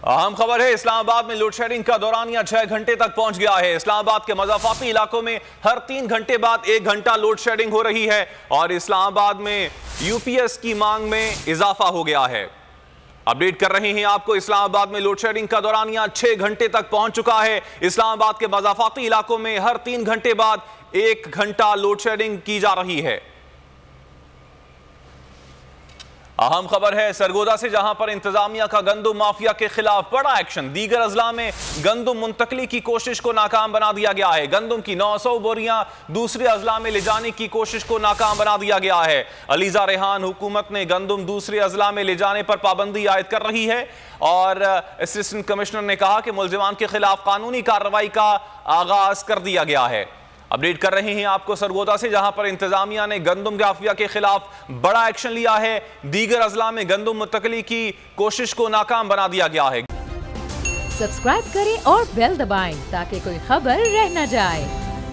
अहम खबर है, इस्लामाबाद में लोड शेडिंग का दौरानिया 6 घंटे तक पहुंच गया है। इस्लामाबाद के मज़ाफ़ाती इलाकों में हर 3 घंटे बाद 1 घंटा लोड शेडिंग हो रही है और इस्लामाबाद में यूपीएस की मांग में इजाफा हो गया है। अपडेट कर रहे हैं आपको, इस्लामाबाद में लोड शेडिंग का दौरानिया 6 घंटे तक पहुंच चुका है। इस्लामाबाद के मज़ाफ़ाती इलाकों में हर 3 घंटे बाद 1 घंटा लोड शेडिंग की जा रही है। अहम खबर है सरगोदा से, जहां पर इंतजामिया का गंदुम माफिया के खिलाफ बड़ा एक्शन। दीगर अजला में गंदुम मुंतकली की कोशिश को नाकाम बना दिया गया है। गंदुम की 900 बोरियां दूसरे अजला में ले जाने की कोशिश को नाकाम बना दिया गया है। अलीजा रेहान हुकूमत ने गंदुम दूसरे अजला में ले जाने पर पाबंदी आयद कर रही है और असिस्टेंट कमिश्नर ने कहा कि मुल्जिमान के खिलाफ कानूनी कार्रवाई का आगाज कर दिया गया है। अपडेट कर रहे हैं आपको सरगोदा से, जहां पर इंतजामिया ने गंदुम माफिया के खिलाफ बड़ा एक्शन लिया है। दीगर अजला में गंदुम मुंतकली की कोशिश को नाकाम बना दिया गया है। सब्सक्राइब करें और बेल दबाएं ताकि कोई खबर रह न जाए।